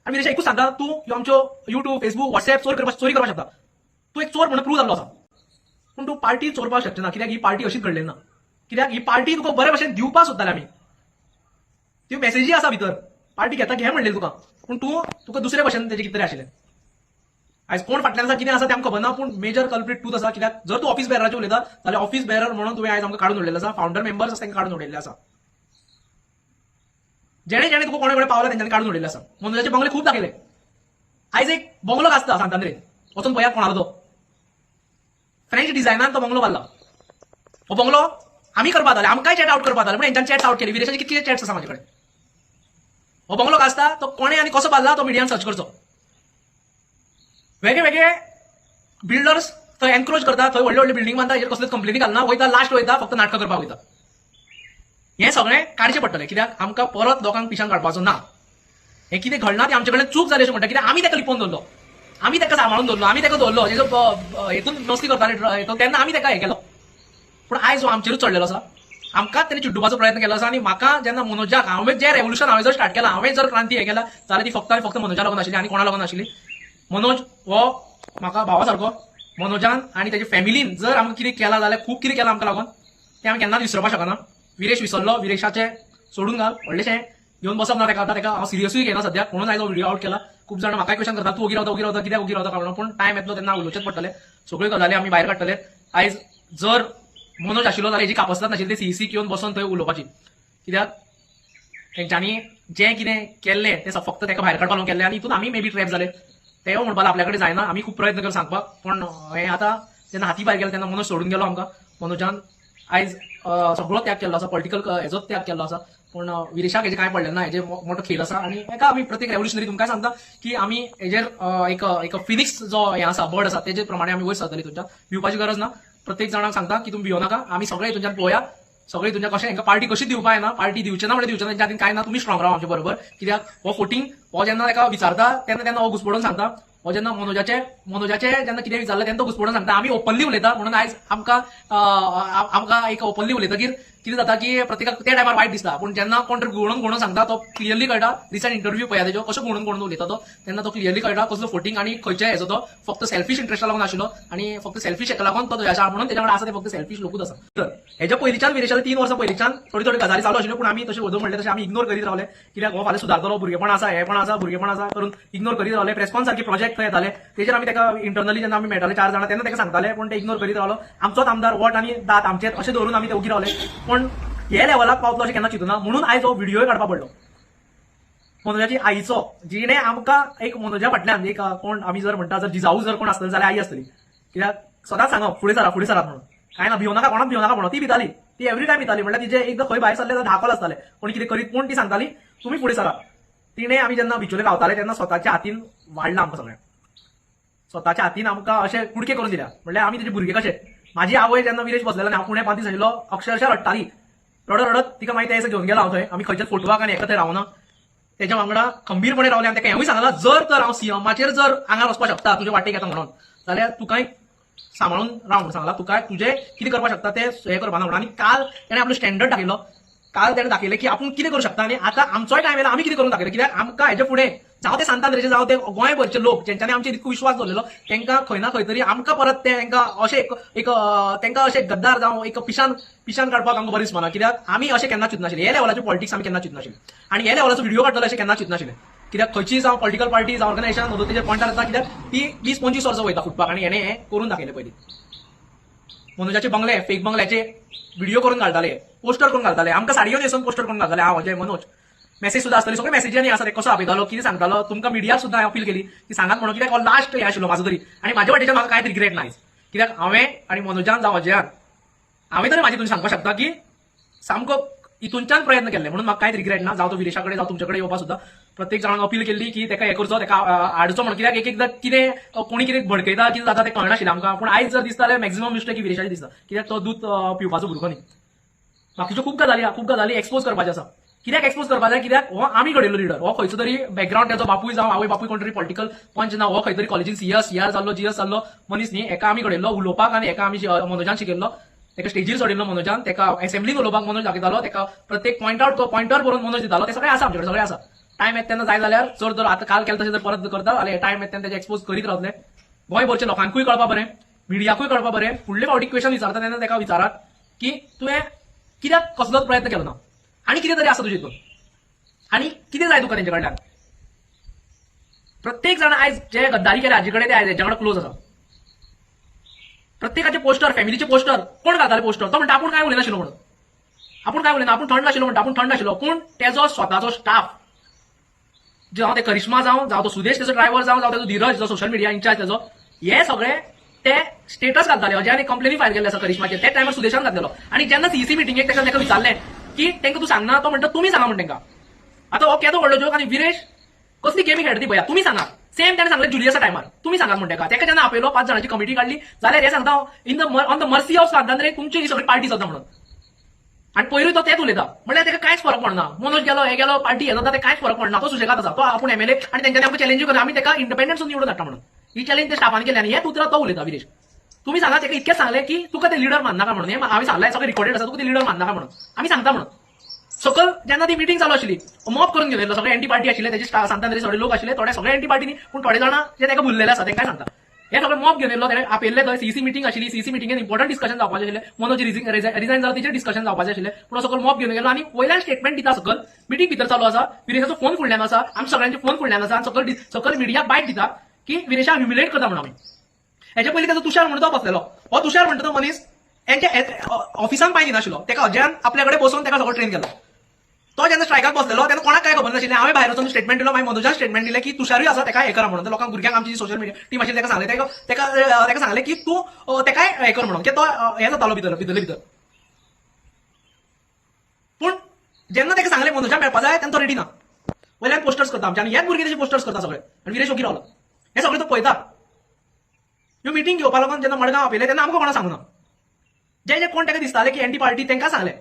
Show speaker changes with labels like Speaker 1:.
Speaker 1: आणि विरेश एकूच सांगता तू आमच्यो युट्यूब फेसबुक व्हॉट्सअप चोरी करपाक शकता. तू एक चोर म्हणून प्रूव्ह जाल्लो आसा, पूण तू पार्टी चोरपाक शकना. कित्याक ही पार्टी अशीच घडलेली ना. कित्याक ही पार्टी तुका बरे भशेन दिवपाक सोदताले आमी. त्यो मेसेजी आसा भितर, पार्टी घेता घे म्हणलेली तुका, पूण तुका दुसरे भशेन तेजे कितें तरी आशिल्लें. आयज कोण फाटल्यान आसा कितें आसा तें आमकां खबर ना, पूण मेजर कल्प्रिट तूच आसा. कित्याक जर तू ऑफिस बेरराचेर उलयता जाल्यार ऑफिस बेरर म्हणून तुवें आयज आमकां काडून उडयल्लें आसा. फाउंडर मेंबर्स आसा तांकां काडून उडयल्लें आसा. जेणे जेणे तुका कोणे कोणे पावला तेंच्यांनी काडून उडयल्लें आसा. मनोजाचे बंगले खूब दाखयले. आयज एक बंगलो आसता सांतांद्रेन, वचून पळयात कोणालो तो. फ्रेंच डिझायनान तो बंगलो बांदला. हो बंगलो आमी करपा जाताले, आमकांय चॅट आउट करपा जाताले, पूण हेंच्यांनी चॅट आउट केली. विदेशाचे कितले चॅट्स आसा म्हाजे कडेन. हो बंगलो आसता तो कोणे आनी कसो बांदला तो मिडियान सर्च करचो. वेगळे वेगळे बिल्डर्स थंय एनक्रोच करता, थंय व्हडले व्हडले बिल्डिंग बांदता, हेजेर कसलेच कंप्लेनी घालना, वयता लास्ट वयता फक्त नाटकां करपाक वयता. हें सगळें काडचें पडटलें. कित्याक आमकां परत लोकांक पिशान काडपाचो ना. हें कितें घडना तें आमचे कडेन चूक जाली अशें म्हणटा. कित्याक आमी ताका लिपोवन दवरलो, आमी ताका सांबाळून दवरलो, आमी ताका दवरलो. हेजो हेतून मस्ती करताले तेन्ना आमी ताका हें केलो. पूण आयज हो आमचेरूच चडलेलो आसा. आमकांच तेणी चिड्डुपाचो प्रयत्न केलो आसा. आनी म्हाका जेन्ना मनोजाक हांवें जे रेव्होल्युशन हांवें जर स्टार्ट केलां, हांवें जर क्रांती हें केला जाल्यार ती फक्त आनी फक्त मनोजा लागून आशिल्ली, आनी कोणा लागून आशिल्ली. मनोज हो म्हाका भावा सारको. मनोजान आनी तेजे फॅमिलीन जर आमकां कितें केलां जाल्यार खूब कितें केलां आमकां लागून, तें आमी केन्नाच विसरपाक शकना. विरेश विसरलो, विरेशाचें सोडून घाल, व्हडलेशें घेवन बसप ना ताका हांव सिरियसूय घेना सद्याक, म्हणून आयज हो व्हिडिओ आउट केला. खूब जाण म्हाकाय क्वेश्चन करता, तू ओगी रावता कित्याक ओगी रावता काडून, पूण टायम येतलो तेन्ना उलोवचेच पडटलें. सगळ्यो गजाली आमी भायर काडटले. आयज जर मनोज आशिल्लो जाल्यार हेजी कापस्ताद नाशिल्ली ती सीईसी घेवन बसून थंय उलोवपाची. कित्याक तेंच्यांनी जें कितें केल्लें तें फक्त ताका भायर काडपाक लागून केल्लें, आनी हितून आमी मे बी ट्रॅप जाले. तें म्हणपाक आपल्या कडेन जायना. आमी खूब प्रयत्न केलो सांगपाक, पूण हें आतां जेन्ना हाती भायर गेलो तेन्ना मनोज सोडून गेलो आमकां. मनोजान आयज सगळो त्याग केल्लो आसा, पॉलिटिकल हेजोच त्याग केल्लो आसा. पूण विरेशाक हेजें कांय पडलें ना. हेजे मोठो खेळ आसा. आनी एका आमी प्रत्येक रेव्होल्युशनरी तुमकां सांगता की आमी हेजेर एक फिनिक्स जो हें आसा बर्ड आसा तेजे प्रमाणे आमी वयर सरतली. तुमच्या भिवपाची गरज ना. प्रत्येक जाणांक सांगता की तुमी भिवनाका. आमी सगळे तुमच्यान पळोवया, सगळे तुमच्या कशें हांकां पार्टी कशी दिवपा येना, पार्टी दिवचे ना म्हणजे दिवचे ना, तेच्या खातीर कांय ना. तुमी स्ट्रॉंग रावा आमचे बरोबर. कित्याक हो फोटींग हो जेन्ना ताका विचारता तेन्ना हो घुसपडून सांगता. हो जेन्ना मनोजाचे जेन्ना कितें विचारलें तेन्ना तो घुसपडून सांगता. आमी ओपनली उलयता. म्हणून आयज आमकां एक ओपनली उलयतकीर कितें जाता की प्रत्येकाक त्या टायमार वायट दिसता, पूण जेन्ना कोण तरी घुवणून सांगता तो क्लियरली कळटा. रिसंट इंटरव्यू पळया तेजो कशो घुवणून उलयता तो, तेन्ना तो क्लियरली कळटा कसलो फोटींग आनी खंयच्या हेजो तो फक्त सेल्फिश इंट्रस्टा लागून आशिल्लो, आनी फक्त सेल्फिश हेका लागून तो आसा. म्हणून तेच्या कडेन आसा ते फक्त सेल्फिश लोकूच आसा. तर हेच्या पयलींच्यान विरेशाच्या 3 वर्सां पयलींच्यान थोडी गजाली चालू आशिल्ल्यो, पूण आमी तशें वदो म्हणलें तशें आमी इग्नोर करीत रावले. कित्याक हो फाल्यां सुदारतलो, भुरगेपण आसा, हेपण आसा, भुरगेपण आसा करून इग्नोर करीत रावले. प्रेसकॉन सारखे प्रोजेक्ट थंय येताले, तेजेर आमी ताका इंटरनली जेन्ना आमी मेळटाले 4 जाणां तेन्ना ताका सांगताले, पूण ते इग्नोर करीत रावलो. आमचोच आमदार वोट आनी दात आमचेर अशें दवरून आमी ते ओगी रावले. पूण हे लेवलाक पावतलो अशें केन्ना चिंतूना. म्हणून आयज हो व्हिडिओय काडपाक पडलो. मनोजाची आईचो, जिणे आमकां एक मनोजा फाटल्यान एक कोण आमी जर म्हणटा जर जिजाऊ जर कोण आसतली जाल्यार आई आसतली. कित्याक सदांच सांगप फुडें सरात म्हणून. काय ना भिवनाका, कोणाक भिवनाका म्हणून. ती भिताली, ती एवरी टायम भिताली. म्हणल्यार तिजे एकदां खंय भायर सरले जाल्यार धाकल आसताले कोण कितें करीत, पूण ती सांगताली तुमी फुडें सरा. तिणे आमी जेन्ना बिचोले रावताले तेन्ना स्वताच्या हातीन वाडला आमकां सगळ्यांक. स्वताच्या हातीन आमकां अशें कुडके करून दिल्या. म्हणल्यार आमी तेजे भुरगे कशे. म्हाजी आवय जेन्ना विरेश बसलेलो आनी हांव पुणे 5 दीस आशिल्लो अक्षरशः रडटाली. रडत तिका मागीर ते घेवन गेलो हांव थंय. आमी खंयच्याच फोटवाक आनी एका थंय रावना. तेच्या वांगडा खंबीरपणे रावले. आनी ताका हेंवूय सांगला जर तर हांव सीएमाचेर जर आंगार वचपाक शकता तुजे वाटेक येता म्हणून जाल्यार तुकांय सांबाळून राव म्हणून सांगला. तुका तुजें कितें करपाक शकता तें हें करपा ना म्हणून. आनी काल तेणें आपलो स्टँडर्ड दाखयलो. काल तेणें दाखयलें की आपूण कितें करूं शकता. आनी आतां आमचोय टायम येयला आमी कितें करून दाखयलें. कित्याक आमकां हेजे फुडें जावं ते सांतांद्रेचे जावं ते गोंयभरचे लोक जेंच्यांनी आमचेर इतको विश्वास दवरलेलो तांकां खंय ना खंय तरी आमकां परत तेंकां अशें एक तांकां अशें गद्दार जावं एक पिशान काडपाक आमकां बरें दिसना. कित्याक आमी अशें केन्ना चिंतनाशिल्ले. हे लेवलाचे पॉलिटिक्स आमी केन्ना चिंतनाशिल्ले. आनी हे लेवलाचो व्हिडिओ काडटले अशें केन्ना चिंतनाशिल्ले. कित्याक खंयची जावं पॉलिटिकल पार्टी जावं ऑर्गनायझेशन मदो तेजेर पॉयंटार येता. कित्याक ती 20-25 वर्सां वयता फुटपाक, आनी हेणें हें करून दाखयलें पयलीं. मनोजाचे बंगले फेक बंगल्याचे व्हिडिओ करून घालताले, पोस्टर करून घालताले, आमकां साडयो न्हेसून पोस्टर करून घालताले. हांव अजय मनोज मेसेज सुद्दां आसतली, सगळे मेसेजांनी आसा. ते कसो आपयतालो, कितें सांगतालो, तुमकां मिडियाक सुद्दां हांवें अपील केली की सांगात म्हणून. कित्याक हो लास्ट हें आशिल्लो म्हाजो तरी. आनी म्हाज्या वाटेच्यान म्हाका कांयच रिग्रेट ना आयज. कित्याक हांवें आनी मनोजान जावं अजयान हांवें तरी म्हाजी तुमी सांगपाक शकता की सामको हितूनच्यान प्रयत्न केल्ले, म्हणून म्हाका कांयच रिग्रेट ना. जावं तो विरेशा कडेन जावं तुमचे कडेन येवपाक सुद्दां प्रत्येक जाणांक अपील केल्ली की ताका हें करचो, ताका हाडचो म्हणून. कित्याक एक एकदां कितें कोणी कितें भडकयता कितें जाता तें कळनाशिल्लें आमकां. पूण आयज जर दिसता जाल्यार मॅक्झिमम मिस्टेक विरेशाची दिसता. कित्याक तो दूद पिवपाचो भुरगो न्ही. बाकीच्यो खूब गजाली एक्सपोज करपाच्यो आसा. कित्याक एक्सपोज करपाक जाय. कित्याक हो आमी घडयल्लो लिडर. हो खंयचो तरी बॅकग्रावंड तेजो बापूय जावं आवय बापूय कोण तरी पॉलिटिकल पंच ना. हो खंय तरी कॉलेजीन सीआर जाल्लो जीएस जाल्लो मनीस न्ही. हेका आमी घडयल्लो उलोवपाक, आनी हेका आमी मनोजान शिकयल्लो. ताका स्टेजीर चडयल्लो मनोजान, ताका असेंब्लीन उलोवपाक मनोज दाखयतालो, ताका प्रत्येक पॉयंटर बरोवन मनोज दितालो. ते सगळें आसा आमचे कडेन, सगळें आसा. टायम येता तेन्ना जाय जाल्यार चड जर आतां काल केलें तशें जर परत करता जाल्यार टायम येता तेन्ना तेजे एक्सपोज करीत रावतले. गोंयभरच्या लोकांकूय कळपा बरें, मिडियाकूय कळपा बरें. फुडले फावटी क्वेश्चन विचारता तेन्ना ताका विचारात की तुवें कित्याक कसलोच प्रयत्न केलो ना आनी कितें तरी आसा तुजे हितून आनी कितें जाय तुका तेंचे कडल्यान. प्रत्येक जाण आयज जे गद्दारी केल्या हाजे कडेन ते आयज हेच्या वांगडा क्लोज आसा. प्रत्येकाचे पोस्टर, फॅमिलीचे पोस्टर कोण घालताले पोस्टर, तो म्हणटा आपूण काय उलयनाशिल्लो म्हणून, आपूण काय उलयना, आपूण थंड नाशिल्लो म्हणटा, आपूण थंड नाशिल्लो. पूण तेजो स्वताचो स्टाफ जावं ते करिश्मा जावं तो सुदेश तेजो ड्रायव्हर जावं तेजो धीरज जो सोशल मिडिया इंचार्ज तेजो, हे सगळे ते स्टेटस घालताले. अजयान एक कंप्लेनी फायल केल्ली आसा करिश्माचेर, त्या टायमार सुदेशान घातलेलो. आनी जेन्ना सीसी मिटिंगेक ताका विचारलें की तांकां तूं सांगना, तो म्हणटा तुमी सांगा म्हण तांकां. आतां हो केदो व्हडलो जोक. आनी विरेश कसली गेमी खेळटा पळया, तुमी सांगा. सेम ताणें सांगलें जुलियसा टायमार तुमी सांगा म्हण ताका जेन्ना आपयलो 5 जाणांची कमिटी काडली जाल्यार हे सांगता ऑन द मर्सी ऑफ स्वातंत्र्य तुमची ही सगळी पार्टी जाता म्हणून. आनी पयरूय तो तेच उलयता म्हणल्यार ताका कांयच फरक पडना. मनोज गेलो हे गेलो पार्टी हे जाता ते कांयच फरक पडना. तो सुशेगाद आसा. तो आपूण एमएलए आनी तेंच्यांनी आमकां चॅलेंज करता, आमी ताका इंडिपेंडन्सून निवडून धाडटा म्हणून. ही चॅलेंज ते स्टाफान केली आनी हे उतरां तो उलयता विरेश. तुमी सांगा ताका इतकेंच सांगलें की तुका ते लिडर माननाका म्हणून. हे हांवें सांगलें सगळें रिकॉर्डेड आसा, तुका ते लिडर माननाका म्हणून. आमी सांगता म्हणून. सकल जेन्ना ती मिटींग चालू आशिल्ली मॉप करून घेवन येयलो, सगळे एंटी पार्टी आशिल्ले, तेजे सांगता सगळे लोक आशिल्ले, थोडे सगळे एंटी पार्टीनी, पूण थोडे जाणां जे ताका भुललेले आसा तांकां सांगता. हे सगळे मॉप घेवन येयलो, ताणें आपयल्ले थंय सीसी मिटींग आशिल्ली. सीसी मिटींगेन इम्पॉर्टंट डिस्कशन जावपाचें आशिल्लें. मनोज रिजायन जाला तेचेर डिस्कशन जावपाचें आशिल्लें. पूण सकल मॉप घेवन गेलो आनी वयल्यान स्टेटमेंट दिता. सकल मिटींग भितर चालू आसा, विरेशाचो फोन फुडल्यान आसा, आमच्या सगळ्यांचे फोन फुडल्यान आसा. आनी सकल मिडियाक बायट दिता की विरेशाक ह्युमिलेट करता म्हणून आमी. हेच्या पयलीं ताचो तुषार म्हणटा तो बसलेलो. हो तुषार म्हणटा तो मनीस हेंच्या ऑफिसान पांय दिनाशिल्लो. ताका अजयान आपल्या कडेन बसोवन ताका सगळो ट्रेन केलो. तो जेन्ना स्ट्रायकाक बसलेलो तेन्ना कोणाक काय खबर नाशिल्लें. हांवें भायर वचून स्टेटमेंट दिलो, मागीर मनोजान स्टेटमेंट दिलें की तुषारूय आसा ताका हे करा म्हणून. लोकांक भुरग्यांक आमची सोशल मिडिया टीम आशिल्ली ताका सांगलें, ताका सांगलें की तूं ताकाय हे कर म्हणून, की तो हे जातालो भितर. पूण जेन्ना ताका सांगलें मनोजान मेळपा जाय तेन्ना तो रेडी ना. वयल्यान पोस्टर्स करता आमचे आनी हेच भुरगे तशे पोस्टर्स करता सगळे. आनी विरेश ओगी रावलो. हे सगळें तो पळयता. ह्यो मिटींग घेवपा लागून जेन्ना मडगांव आपयलें तेन्ना आमकां कोणाक सांगूना. जे कोण ताका दिसताले की एंटी पार्टी तांकां सांगलें